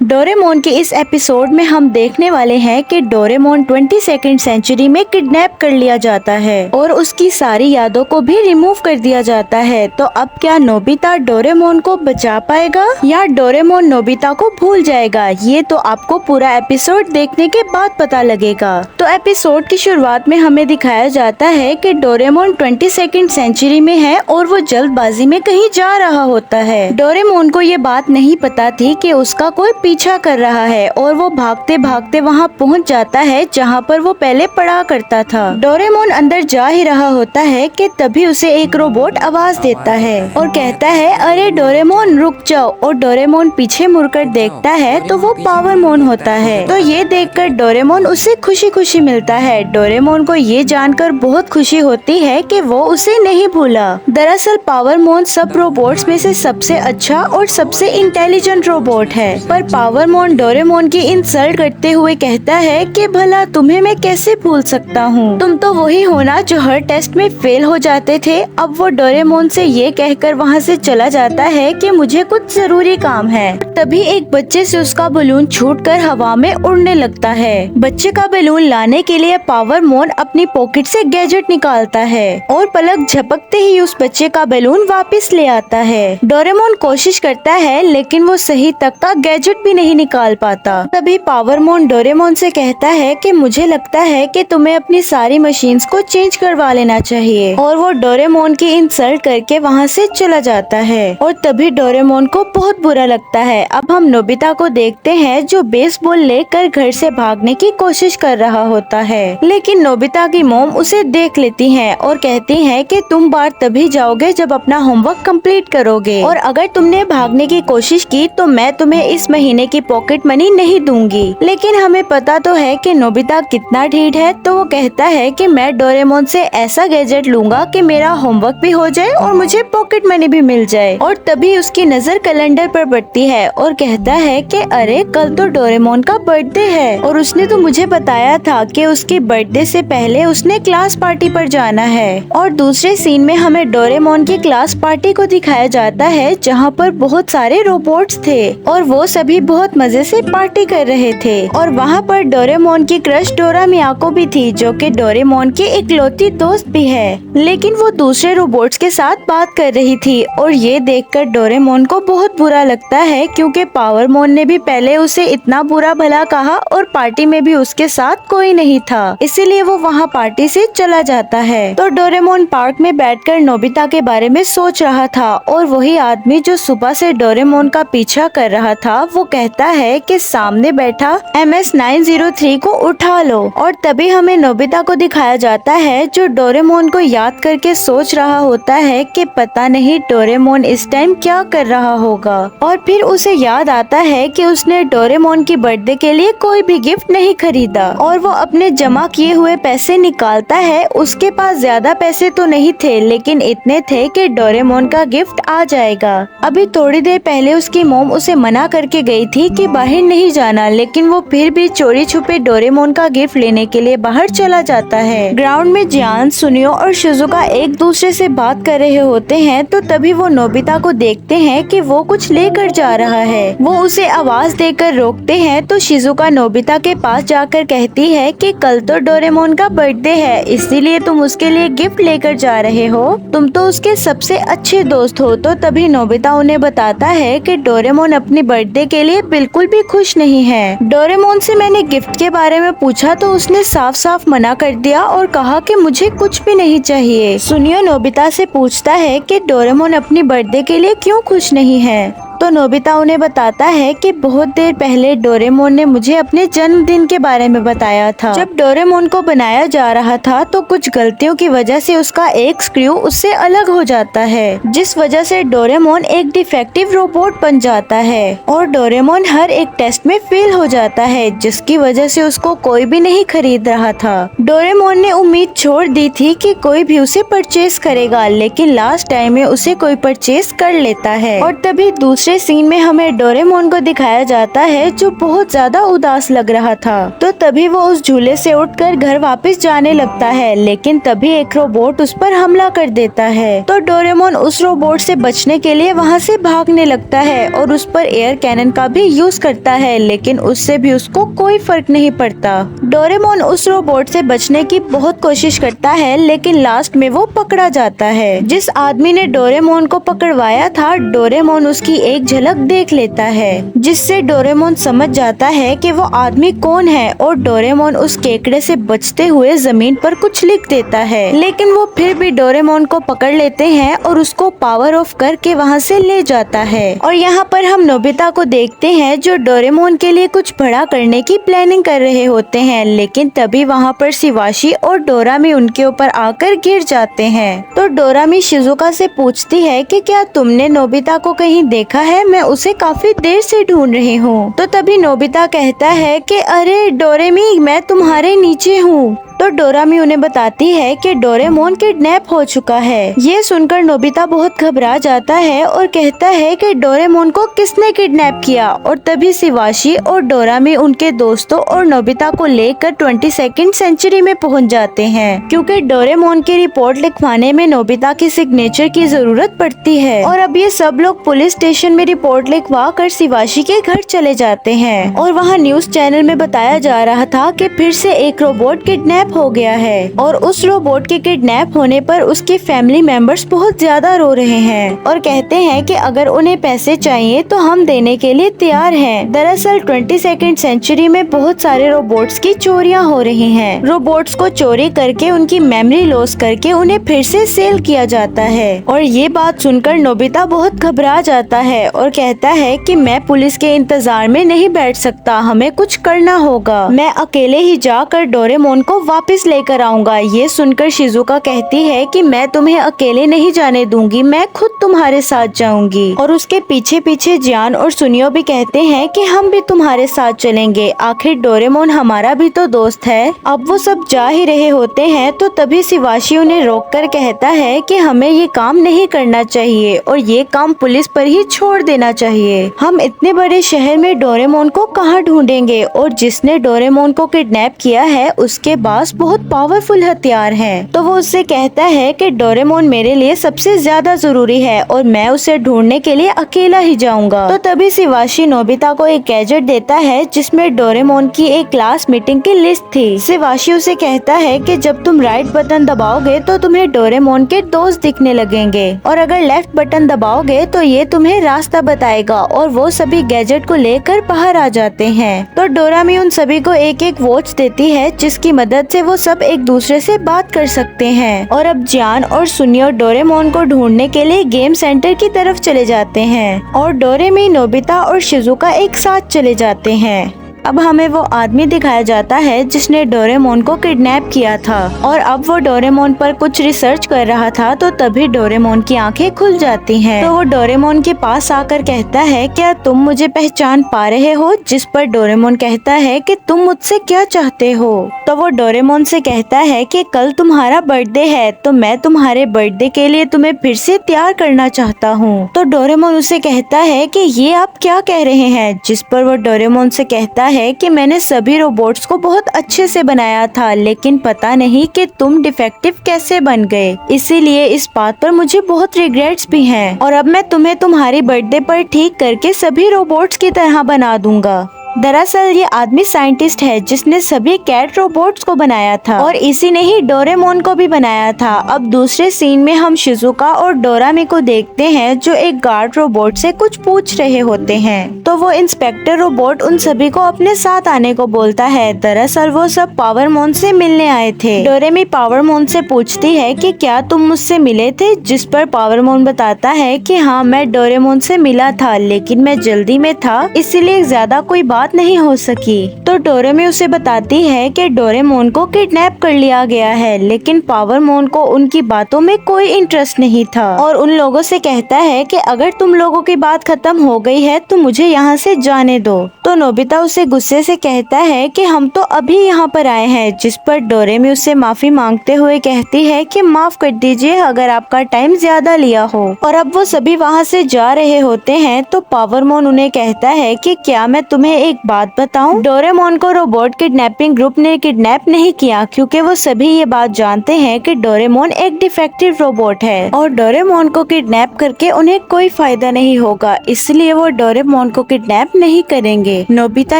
Doraemon के इस episode में हम देखने वाले हैं कि डोरेमोन 22वीं सेंचुरी में किडनैप कर लिया जाता है और उसकी सारी यादों को भी रिमूव कर दिया जाता है। तो अब क्या नोबिता डोरेमोन को बचा पाएगा या डोरेमोन नोबिता को भूल जाएगा, ये तो आपको पूरा एपिसोड देखने के बाद पता लगेगा। तो एपिसोड की शुरुआत में हमें दिखाया जाता है कि डोरेमोन 22वीं सेंचुरी में है और वो जल्दबाजी में कहीं जा रहा होता है। डोरेमोन को ये बात नहीं पता थी कि उसका कोई पीछा कर रहा है और वो भागते भागते वहाँ पहुँच जाता है जहाँ पर वो पहले पढ़ा करता था। डोरेमोन अंदर जा ही रहा होता है कि तभी उसे एक रोबोट आवाज देता है और कहता है, अरे डोरेमोन रुक जाओ। और डोरेमोन पीछे मुड़कर देखता है तो वो पावरमोन होता है। तो ये देखकर डोरेमोन उसे खुशी खुशी मिलता है। डोरेमोन को ये जानकर बहुत खुशी होती है कि वो उसे नहीं भूला। दरअसल पावरमोन सब रोबोट्स में से सबसे अच्छा और सबसे इंटेलिजेंट रोबोट है। पर पावरमोन डोरेमोन की इंसल्ट करते हुए कहता है कि भला तुम्हें मैं कैसे भूल सकता हूँ, तुम तो वही हो ना जो हर टेस्ट में फेल हो जाते थे। अब वो डोरेमोन से ये कहकर वहाँ से चला जाता है कि मुझे कुछ जरूरी काम है। तभी एक बच्चे से उसका बलून छूटकर हवा में उड़ने लगता है। बच्चे का बलून लाने के लिए पावरमोन अपनी पॉकेट से गैजेट निकालता है और पलक झपकते ही उस बच्चे का बलून वापस ले आता है। डोरेमोन कोशिश करता है लेकिन वो सही तक का गैजेट भी नहीं निकाल पाता। तभी पावरमोन डोरेमोन से कहता है कि मुझे लगता है कि तुम्हें अपनी सारी मशीन्स को चेंज करवा लेना चाहिए। और वो डोरेमोन की इंसल्ट करके वहाँ से चला जाता है और तभी डोरेमोन को बहुत बुरा लगता है। अब हम नोबिता को देखते हैं जो बेसबॉल लेकर घर से भागने की कोशिश कर रहा होता है, लेकिन नोबिता की मॉम उसे देख लेती है और कहती है कि तुम बाहर तभी जाओगे जब अपना होमवर्क कंप्लीट करोगे और अगर तुमने भागने की कोशिश की तो मैं तुम्हें इस महीने की पॉकेट मनी नहीं दूंगी। लेकिन हमें पता तो है कि नोबिता कितना ढीठ है, तो वो कहता है कि मैं डोरेमोन से ऐसा गैजेट लूंगा कि मेरा होमवर्क भी हो जाए और मुझे पॉकेट मनी भी मिल जाए। और तभी उसकी नजर कैलेंडर पर पड़ती है और कहता है कि अरे कल तो डोरेमोन का बर्थडे है और उसने तो मुझे बताया था कि उसकी बर्थडे से पहले उसने क्लास पार्टी पर जाना है। और दूसरे सीन में हमें डोरेमोन की क्लास पार्टी को दिखाया जाता है जहाँ पर बहुत सारे रोबोट्स थे और वो सभी बहुत मजे से पार्टी कर रहे थे। और वहाँ पर डोरेमोन की क्रश डोरा मियाको भी थी जो कि डोरेमोन की इकलौती दोस्त भी है, लेकिन वो दूसरे रोबोट्स के साथ बात कर रही थी। और ये देखकर डोरेमोन को बहुत बुरा लगता है क्योंकि पावरमोन ने भी पहले उसे इतना बुरा भला कहा और पार्टी में भी उसके साथ कोई नहीं था, इसीलिए वो वहाँ पार्टी से चला जाता है। तो डोरेमोन पार्क में बैठकर नोबिता के बारे में सोच रहा था और वही आदमी जो सुबह से डोरेमोन का पीछा कर रहा था वो कहता है कि सामने बैठा MS-903 को उठा लो। और तभी हमें नोबिता को दिखाया जाता है जो डोरेमोन को याद करके सोच रहा होता है कि पता नहीं डोरेमोन इस टाइम क्या कर रहा होगा। और फिर उसे याद आता है कि उसने डोरेमोन की बर्थडे के लिए कोई भी गिफ्ट नहीं खरीदा और वो अपने जमा किए हुए पैसे निकालता है। उसके पास ज्यादा पैसे तो नहीं थे लेकिन इतने थे कि डोरेमोन का गिफ्ट आ जाएगा। अभी थोड़ी देर पहले उसकी मॉम उसे मना करके गई थी कि बाहर नहीं जाना, लेकिन वो फिर भी चोरी छुपे डोरेमोन का गिफ्ट लेने के लिए बाहर चला जाता है। ग्राउंड में जियान, सुनियो और शिजुका एक दूसरे से बात कर रहे होते हैं तो तभी वो नोबिता को देखते हैं कि वो कुछ लेकर जा रहा है। वो उसे आवाज देकर रोकते हैं तो शिजुका नोबिता के पास जाकर कहती है कि कल तो डोरेमोन का बर्थडे है, इसीलिए तुम उसके लिए गिफ्ट लेकर जा रहे हो, तुम तो उसके सबसे अच्छे दोस्त हो। तो तभी नोबिता उन्हें बताता है कि डोरेमोन अपनी बर्थडे के लिए बिल्कुल भी खुश नहीं है। डोरेमोन से मैंने गिफ्ट के बारे में पूछा तो उसने साफ साफ मना कर दिया और कहा कि मुझे कुछ भी नहीं चाहिए। सुनियो नोबिता से पूछता है कि डोरेमोन अपनी बर्थडे के लिए क्यों खुश नहीं है। तो नोबिता उन्हें बताता है कि बहुत देर पहले डोरेमोन ने मुझे अपने जन्मदिन के बारे में बताया था। जब डोरेमोन को बनाया जा रहा था तो कुछ गलतियों की वजह से उसका एक स्क्रू उससे अलग हो जाता है, जिस वजह से डोरेमोन एक डिफेक्टिव रोबोट बन जाता है और डोरेमोन हर एक टेस्ट में फेल हो जाता है, जिसकी वजह से उसको कोई भी नहीं खरीद रहा था। डोरेमोन ने उम्मीद छोड़ दी थी कि कोई भी उसे परचेज करेगा, लेकिन लास्ट टाइम में उसे कोई परचेज कर लेता है। और तभी दूसरी दूसरे सीन में हमें डोरेमोन को दिखाया जाता है जो बहुत ज्यादा उदास लग रहा था। तो तभी वो उस झूले से उठकर घर वापस जाने लगता है, लेकिन तभी एक रोबोट उस पर हमला कर देता है। तो डोरेमोन उस रोबोट से बचने के लिए वहाँ से भागने लगता है और उस पर एयर कैनन का भी यूज करता है, लेकिन उससे भी उसको कोई फर्क नहीं पड़ता। डोरेमोन उस रोबोट से बचने की बहुत कोशिश करता है, लेकिन लास्ट में वो पकड़ा जाता है। जिस आदमी ने डोरेमोन को पकड़वाया था, डोरेमोन उसकी एक झलक देख लेता है, जिससे डोरेमोन समझ जाता है कि वो आदमी कौन है और डोरेमोन उस केकड़े से बचते हुए जमीन पर कुछ लिख देता है, लेकिन वो फिर भी डोरेमोन को पकड़ लेते हैं और उसको पावर ऑफ करके वहाँ से ले जाता है। और यहाँ पर हम नोबिता को देखते हैं जो डोरेमोन के लिए कुछ बड़ा करने की प्लानिंग कर रहे होते हैं, लेकिन तभी वहाँ पर शिवाशी और डोरामी उनके ऊपर आकर गिर जाते हैं। तो डोरामी शिजुका से पूछती है कि क्या तुमने नोबिता को कहीं देखा है? मैं उसे काफी देर से ढूंढ रही हूँ। तो तभी नोबिता कहता है कि अरे डोरेमी, मैं तुम्हारे नीचे हूँ। तो डोरामी उन्हें बताती है कि डोरेमोन किडनैप हो चुका है। ये सुनकर नोबिता बहुत घबरा जाता है और कहता है कि डोरेमोन को किसने किडनैप किया। और तभी शिवाशी और डोरामी उनके दोस्तों और नोबिता को लेकर 22nd सेंचुरी में पहुंच जाते हैं, क्योंकि डोरेमोन की रिपोर्ट लिखवाने में नोबिता की सिग्नेचर की जरूरत पड़ती है। और अब ये सब लोग पुलिस स्टेशन में रिपोर्ट लिखवा कर शिवाशी के घर चले जाते हैं। और वहाँ न्यूज चैनल में बताया जा रहा था कि फिर से एक रोबोट किडनैप हो गया है और उस रोबोट के किडनैप होने पर उसके फैमिली मेंबर्स बहुत ज्यादा रो रहे हैं और कहते हैं कि अगर उन्हें पैसे चाहिए तो हम देने के लिए तैयार हैं। दरअसल 22nd सेंचुरी में बहुत सारे रोबोट्स की चोरियां हो रही हैं। रोबोट्स को चोरी करके उनकी मेमोरी लॉस करके उन्हें फिर से सेल किया जाता है। और ये बात सुनकर नोबिता बहुत घबरा जाता है और कहता है कि मैं पुलिस के इंतजार में नहीं बैठ सकता, हमें कुछ करना होगा। मैं अकेले ही जाकर डोरेमोन को वापस लेकर आऊंगा। ये सुनकर शिजुका कहती है कि मैं तुम्हें अकेले नहीं जाने दूंगी, मैं खुद तुम्हारे साथ जाऊंगी। और उसके पीछे पीछे जियान और सुनियो भी कहते हैं कि हम भी तुम्हारे साथ चलेंगे, आखिर डोरेमोन हमारा भी तो दोस्त है। अब वो सब जा ही रहे होते हैं तो तभी शिवाशी उन्हें रोककर कहता है कि हमें ये काम नहीं करना चाहिए और ये काम पुलिस पर ही छोड़ देना चाहिए। हम इतने बड़े शहर में डोरेमोन को कहाँ ढूंढेंगे और जिसने डोरेमोन को किडनैप किया है उसके पास बहुत पावरफुल हथियार हैं। तो वो उससे कहता है कि डोरेमोन मेरे लिए सबसे ज्यादा जरूरी है और मैं उसे ढूंढने के लिए अकेला ही जाऊंगा। तो तभी शिवाशी नोबिता को एक गैजेट देता है जिसमें डोरेमोन की एक क्लास मीटिंग की लिस्ट थी। शिवाशी उसे कहता है कि जब तुम राइट बटन दबाओगे तो तुम्हें डोरेमोन के दोस्त दिखने लगेंगे और अगर लेफ्ट बटन दबाओगे तो ये तुम्हें रास्ता बताएगा। और वो सभी गैजेट को लेकर बाहर आ जाते हैं। तो डोरामी उन सभी को एक एक वॉच देती है जिसकी मदद से वो सब एक दूसरे से बात कर सकते हैं। और अब जियान और सुनियो डोरेमोन को ढूंढने के लिए गेम सेंटर की तरफ चले जाते हैं और डोरेमी, नोबिता और शिजुका एक साथ चले जाते हैं। अब हमें वो आदमी दिखाया जाता है जिसने डोरेमोन को किडनैप किया था और अब वो डोरेमोन पर कुछ रिसर्च कर रहा था। तो तभी डोरेमोन की आंखें खुल जाती हैं। तो वो डोरेमोन के पास आकर कहता है क्या तुम मुझे पहचान पा रहे हो? जिस पर डोरेमोन कहता है कि तुम मुझसे क्या चाहते हो? तो वो डोरेमोन से कहता है कि कल तुम्हारा बर्थडे है तो मैं तुम्हारे बर्थडे के लिए तुम्हें फिर से तैयार करना चाहता हूँ। तो डोरेमोन उसे कहता है कि ये आप क्या कह रहे हैं? जिस पर वो डोरेमोन से कहता है कि मैंने सभी रोबोट्स को बहुत अच्छे से बनाया था, लेकिन पता नहीं कि तुम डिफेक्टिव कैसे बन गए, इसीलिए इस बात पर मुझे बहुत रिग्रेट्स भी हैं और अब मैं तुम्हें तुम्हारी बर्थडे पर ठीक करके सभी रोबोट्स की तरह बना दूंगा। दरअसल ये आदमी साइंटिस्ट है जिसने सभी कैट रोबोट्स को बनाया था और इसी ने ही डोरेमोन को भी बनाया था। अब दूसरे सीन में हम शिजुका और डोरामी को देखते हैं जो एक गार्ड रोबोट से कुछ पूछ रहे होते हैं। तो वो इंस्पेक्टर रोबोट उन सभी को अपने साथ आने को बोलता है। दरअसल वो सब पावरमोन से मिलने आए थे। डोरेमी पावरमोन से पूछती है कि क्या तुम मुझसे मिले थे? जिस पर पावरमोन बताता है कि हाँ, मैं डोरेमोन से मिला था, लेकिन मैं जल्दी में था इसीलिए ज्यादा कोई बात बात नहीं हो सकी। तो डोरेमी उसे बताती है कि डोरेमोन को किडनैप कर लिया गया है, लेकिन पावरमोन को उनकी बातों में कोई इंटरेस्ट नहीं था और उन लोगों से कहता है कि अगर तुम लोगों की बात खत्म हो गई है तो मुझे यहाँ से जाने दो। तो नोबिता उसे गुस्से से कहता है कि हम तो अभी यहाँ पर आए हैं, जिस पर डोरेमी उससे माफी मांगते हुए कहती है कि माफ कर दीजिए अगर आपका टाइम ज्यादा लिया हो। और अब वो सभी वहाँ से जा रहे होते हैं तो पावरमोन उन्हें कहता है कि क्या मैं तुम्हें एक बात बताऊं, डोरेमोन को रोबोट किडनैपिंग ग्रुप ने किडनैप नहीं किया, क्योंकि वो सभी ये बात जानते हैं कि डोरेमोन एक डिफेक्टिव रोबोट है और डोरेमोन को किडनैप करके उन्हें कोई फायदा नहीं होगा, इसलिए वो डोरेमोन को किडनैप नहीं करेंगे। नोबिता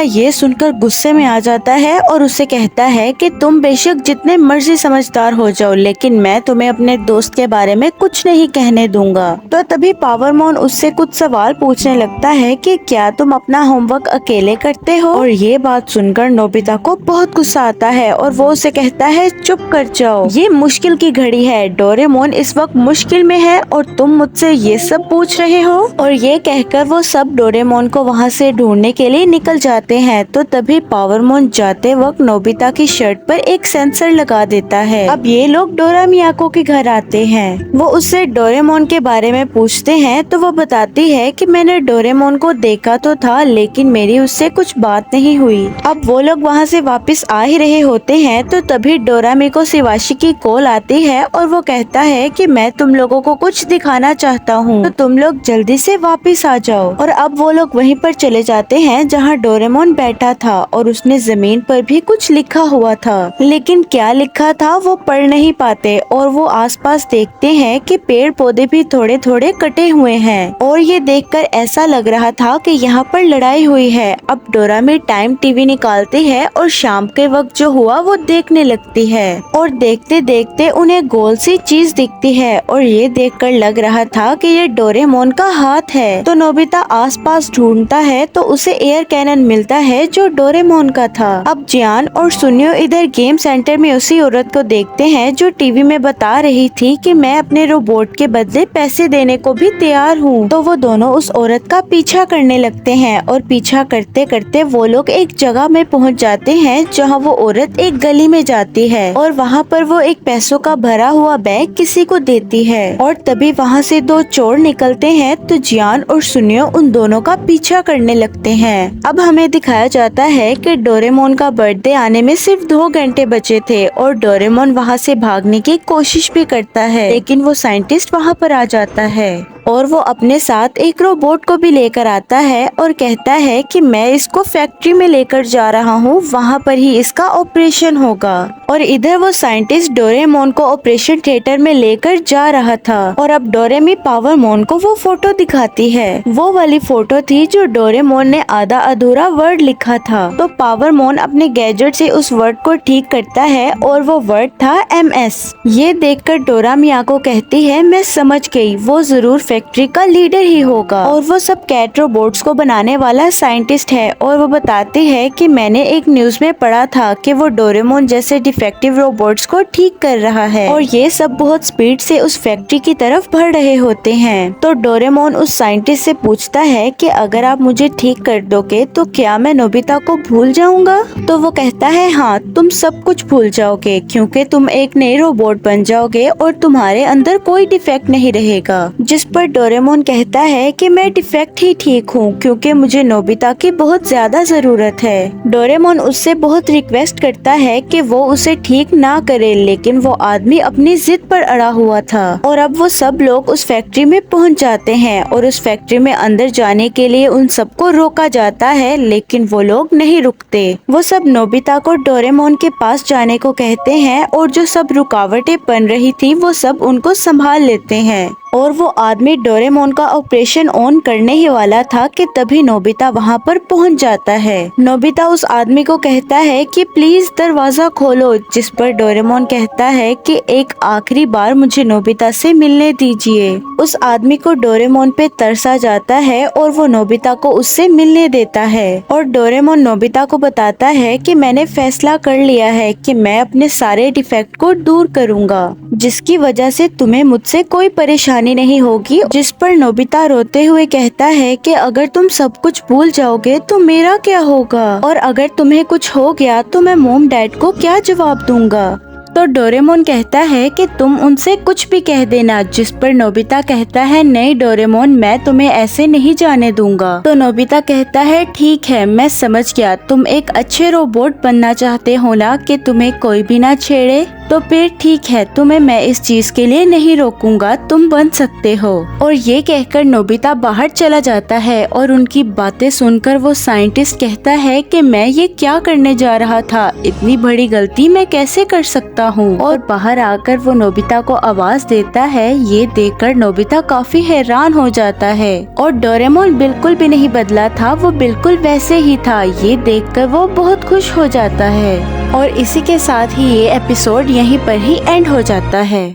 ये सुनकर गुस्से में आ जाता है और उसे कहता है कि तुम बेशक जितने मर्जी समझदार हो जाओ, लेकिन मैं तुम्हें अपने दोस्त के बारे में कुछ नहीं कहने दूंगा। तो तभी पावरमोन उससे कुछ सवाल पूछने लगता है कि क्या तुम अपना होमवर्क अकेले करते हो। और ये बात सुनकर नोबिता को बहुत गुस्सा आता है और वो उसे कहता है चुप कर जाओ, ये मुश्किल की घड़ी है, डोरेमोन इस वक्त मुश्किल में है और तुम मुझसे ये सब पूछ रहे हो। और ये कहकर वो सब डोरेमोन को वहाँ से ढूंढने के लिए निकल जाते हैं। तो तभी पावरमोन जाते वक्त नोबिता की शर्ट पर एक सेंसर लगा देता है। अब ये लोग डोरा मियाको के घर आते हैं। वो उससे डोरेमोन के बारे में पूछते हैं तो वो बताती है कि मैंने डोरेमोन को देखा तो था, लेकिन मेरी उससे कुछ बात नहीं हुई। अब वो लोग वहाँ से वापस आ ही रहे होते हैं तो तभी डोरामी को शिवाशी की कॉल आती है और वो कहता है कि मैं तुम लोगों को कुछ दिखाना चाहता हूँ, तो तुम लोग जल्दी से वापस आ जाओ। और अब वो लोग वहीं पर चले जाते हैं जहाँ डोरेमोन बैठा था और उसने जमीन पर भी कुछ लिखा हुआ था, लेकिन क्या लिखा था वो पढ़ नहीं पाते। और वो आसपास देखते हैं कि पेड़ पौधे भी थोड़े थोड़े कटे हुए हैं और ये देखकर ऐसा लग रहा था कि यहाँ पर लड़ाई हुई है। अब डोरामी टाइम टीवी निकालती है और शाम के वक्त जो हुआ वो देखने लगती है और देखते देखते उन्हें गोल सी चीज दिखती है और ये देखकर लग रहा था कि ये डोरेमोन का हाथ है। तो नोबिता आसपास ढूंढता है तो उसे एयर कैनन मिलता है जो डोरेमोन का था। अब जियान और सुनियो इधर गेम सेंटर में उसी औरत को देखते हैं जो टीवी में बता रही थी कि मैं अपने रोबोट के बदले पैसे देने को भी तैयार हूँ। तो वो दोनों उस औरत का पीछा करने लगते हैं और पीछा करते करते वो लोग एक जगह में पहुँच जाते हैं जहाँ वो औरत एक गली में जाती है और वहाँ पर वो एक पैसों का भरा हुआ बैग किसी को देती है। और तभी वहाँ से दो चोर निकलते हैं तो जियान और सुनियो उन दोनों का पीछा करने लगते हैं। अब हमें दिखाया जाता है कि डोरेमोन का बर्थडे आने में सिर्फ 2 घंटे बचे थे और डोरेमोन वहाँ से भागने की कोशिश भी करता है, लेकिन वो साइंटिस्ट वहाँ पर आ जाता है और वो अपने साथ एक रोबोट को भी लेकर आता है और कहता है कि मैं इसको फैक्ट्री में लेकर जा रहा हूँ, वहाँ पर ही इसका ऑपरेशन होगा। और इधर वो साइंटिस्ट डोरेमोन को ऑपरेशन थिएटर में लेकर जा रहा था और अब डोरेमी पावरमोन को वो फोटो दिखाती है। वो वाली फोटो थी जो डोरेमोन ने आधा अधूरा वर्ड लिखा था। तो पावरमोन अपने गैजेट से उस वर्ड को ठीक करता है और वो वर्ड था MS। ये देखकर डोरा मियाको कहती है मैं समझ गई, वो जरूर फैक्ट्री का लीडर ही होगा और वो सब कैट रोबोट्स को बनाने वाला साइंटिस्ट है। और वो बताती है कि मैंने एक न्यूज में पढ़ा था कि वो डोरेमोन जैसे डिफेक्टिव रोबोट्स को ठीक कर रहा है और ये सब बहुत स्पीड से उस फैक्ट्री की तरफ बढ़ रहे होते हैं। तो डोरेमोन उस साइंटिस्ट से पूछता है कि अगर आप मुझे ठीक कर दोगे तो क्या मैं नोबिता को भूल जाऊंगा। तो वो कहता है हाँ, तुम सब कुछ भूल जाओगे क्योंकि तुम एक नए रोबोट बन जाओगे और तुम्हारे अंदर कोई डिफेक्ट नहीं रहेगा। जिस पर डोरेमोन कहता है कि मैं डिफेक्ट ही ठीक हूँ क्योंकि मुझे नोबिता की बहुत ज्यादा जरूरत है। डोरेमोन उससे बहुत रिक्वेस्ट करता है कि वो उसे ठीक ना करे, लेकिन वो आदमी अपनी जिद पर अड़ा हुआ था। और अब वो सब लोग उस फैक्ट्री में पहुंच जाते हैं और उस फैक्ट्री में अंदर जाने के लिए उन सबको रोका जाता है, लेकिन वो लोग नहीं रुकते। वो सब नोबिता को डोरेमोन के पास जाने को कहते हैं और जो सब रुकावटें बन रही थी वो सब उनको संभाल लेते हैं। और वो आदमी डोरेमोन का ऑपरेशन ऑन करने ही वाला था कि तभी नोबिता वहाँ पर पहुँच जाता है। नोबिता उस आदमी को कहता है कि प्लीज दरवाजा खोलो, जिस पर डोरेमोन कहता है कि एक आखिरी बार मुझे नोबिता से मिलने दीजिए। उस आदमी को डोरेमोन पे तरस आ जाता है और वो नोबिता को उससे मिलने देता है। और डोरेमोन नोबिता को बताता है कि मैंने फैसला कर लिया है कि मैं अपने सारे डिफेक्ट को दूर करूँगा, जिसकी वजह से तुम्हें मुझसे कोई परेशानी कहानी नहीं होगी। जिस पर नोबिता रोते हुए कहता है कि अगर तुम सब कुछ भूल जाओगे तो मेरा क्या होगा, और अगर तुम्हें कुछ हो गया तो मैं मॉम डैड को क्या जवाब दूंगा। तो डोरेमोन कहता है कि तुम उनसे कुछ भी कह देना। जिस पर नोबिता कहता है नहीं डोरेमोन, मैं तुम्हें ऐसे नहीं जाने दूंगा। तो नोबिता कहता है ठीक है, मैं समझ गया, तुम एक अच्छे रोबोट बनना चाहते हो ना कि तुम्हें कोई भी ना छेड़े। तो फिर ठीक है, तुम्हें मैं इस चीज के लिए नहीं रोकूंगा, तुम बन सकते हो। और ये कहकर नोबिता बाहर चला जाता है और उनकी बातें सुनकर वो साइंटिस्ट कहता है कि मैं ये क्या करने जा रहा था, इतनी बड़ी गलती मैं कैसे कर सकता हूँ। और बाहर आकर वो नोबिता को आवाज देता है। ये देखकर नोबिता काफी हैरान हो जाता है और डोरेमोन बिल्कुल भी नहीं बदला था, वो बिल्कुल वैसे ही था। ये देखकर वो बहुत खुश हो जाता है और इसी के साथ ही ये एपिसोड यहीं पर ही एंड हो जाता है।